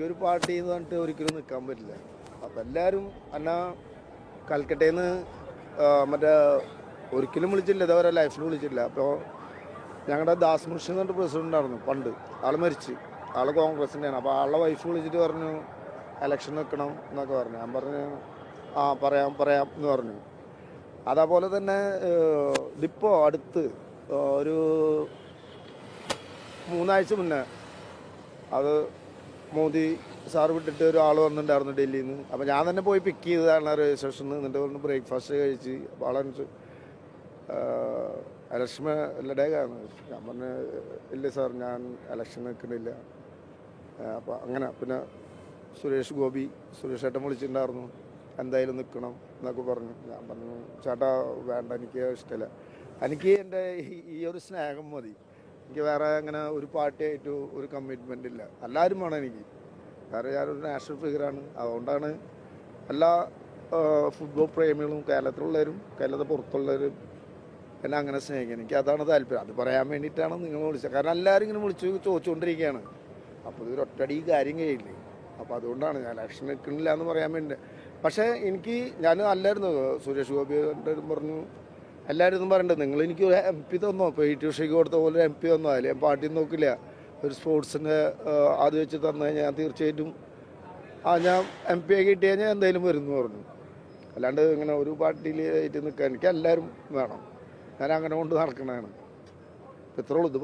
ഒരു പാർട്ടി എന്ന് പറഞ്ഞിട്ട് ഒരിക്കലും നിൽക്കാൻ പറ്റില്ല. അപ്പം എല്ലാവരും എന്നാ കൽക്കട്ടയിൽ നിന്ന് മറ്റേ ഒരിക്കലും വിളിച്ചില്ല, ഇതേവരെ ലൈഫിൽ വിളിച്ചില്ല. അപ്പോൾ ഞങ്ങളുടെ ദാസ് മുർഷി എന്ന് പറഞ്ഞിട്ട് പ്രസിഡന്റ് ആയിരുന്നു പണ്ട്. ആൾ മരിച്ച്, ആൾ കോൺഗ്രസിൻ്റെയാണ്. അപ്പോൾ ആളുടെ വൈഫ് വിളിച്ചിട്ട് പറഞ്ഞു എലക്ഷൻ നിൽക്കണം എന്നൊക്കെ പറഞ്ഞു. ഞാൻ പറഞ്ഞു പറയാം എന്ന് പറഞ്ഞു. അതേപോലെ തന്നെ ഇതിപ്പോൾ അടുത്ത് ഒരു 3 ആഴ്ച മുന്നേ അത് മോദി സാർ വിട്ടിട്ട് ഒരാൾ വന്നിട്ടുണ്ടായിരുന്നു ഡൽഹിയിൽ നിന്ന്. അപ്പോൾ ഞാൻ തന്നെ പോയി പിക്ക് ചെയ്തതാണ് റെയിൽവേ സ്റ്റേഷനിൽ. എന്നിട്ട് പറഞ്ഞു ബ്രേക്ക്ഫാസ്റ്റ് കഴിച്ച് ആളെ ഇലക്ഷൻ ലഡേക്കാണ്. ഞാൻ പറഞ്ഞു ഇല്ല സാർ, ഞാൻ ഇലക്ഷൻ നിൽക്കുന്നില്ല. അപ്പോൾ അങ്ങനെ പിന്നെ സുരേഷ് ഏട്ടൻ വിളിച്ചിട്ടുണ്ടായിരുന്നു, എന്തായാലും നിൽക്കണം എന്നൊക്കെ പറഞ്ഞു. ഞാൻ പറഞ്ഞു ചേട്ടാ വേണ്ട, എനിക്ക് ഇഷ്ടമില്ല, എനിക്ക് എൻ്റെ ഈ ഒരു സ്നേഹം മതി, എനിക്ക് വേറെ അങ്ങനെ ഒരു പാർട്ടിയായിട്ട് ഒരു കമ്മിറ്റ്മെൻ്റ് ഇല്ല. എല്ലാവരും വേണം എനിക്ക്, കാരണം ഞാനൊരു നാഷണൽ ഫിഗറാണ്. അതുകൊണ്ടാണ് എല്ലാ ഫുട്ബോൾ പ്രേമികളും കേരളത്തിലുള്ളവരും കേരളത്തിൽ പുറത്തുള്ളവരും എന്നെ അങ്ങനെ സ്നേഹിക്കുന്നത്. എനിക്ക് അതാണ് താല്പര്യം. അത് പറയാൻ വേണ്ടിയിട്ടാണ് നിങ്ങൾ വിളിച്ചത്. കാരണം എല്ലാവരും ഇങ്ങനെ വിളിച്ച് ചോദിച്ചുകൊണ്ടിരിക്കുകയാണ്. അപ്പോൾ ഇതൊരു ഒറ്റടി കാര്യം കഴിയില്ലേ. അപ്പോൾ അതുകൊണ്ടാണ് ഞാൻ ഇലക്ഷൻ നിൽക്കുന്നില്ല എന്ന് പറയാൻ വേണ്ടി. പക്ഷേ ഞാൻ അല്ലായിരുന്നു, സുരേഷ് ഗോപി പറഞ്ഞു എല്ലാവരും പറയണ്ടത് നിങ്ങൾ എനിക്ക് ഒരു MP തന്നോ, ഇപ്പോൾ ഈ ട്യൂഷയ്ക്ക് കൊടുത്ത പോലെ ഒരു MP തന്നോ, അതിൽ ഞാൻ പാർട്ടി നോക്കില്ല, ഒരു സ്പോർട്സിൻ്റെ അത് വെച്ച് തന്നു കഴിഞ്ഞാൽ ഞാൻ തീർച്ചയായിട്ടും ഞാൻ MP കിട്ടി കഴിഞ്ഞാൽ എന്തായാലും വരുന്നു പറഞ്ഞു. അല്ലാണ്ട് ഇങ്ങനെ ഒരു പാർട്ടിയിൽ ആയിട്ട് നിൽക്കാൻ എനിക്ക് എല്ലാവരും വേണം. ഞാൻ അങ്ങനെ കൊണ്ട് നടക്കണതാണ്. ഇത്രയുള്ളൂ. ഇത്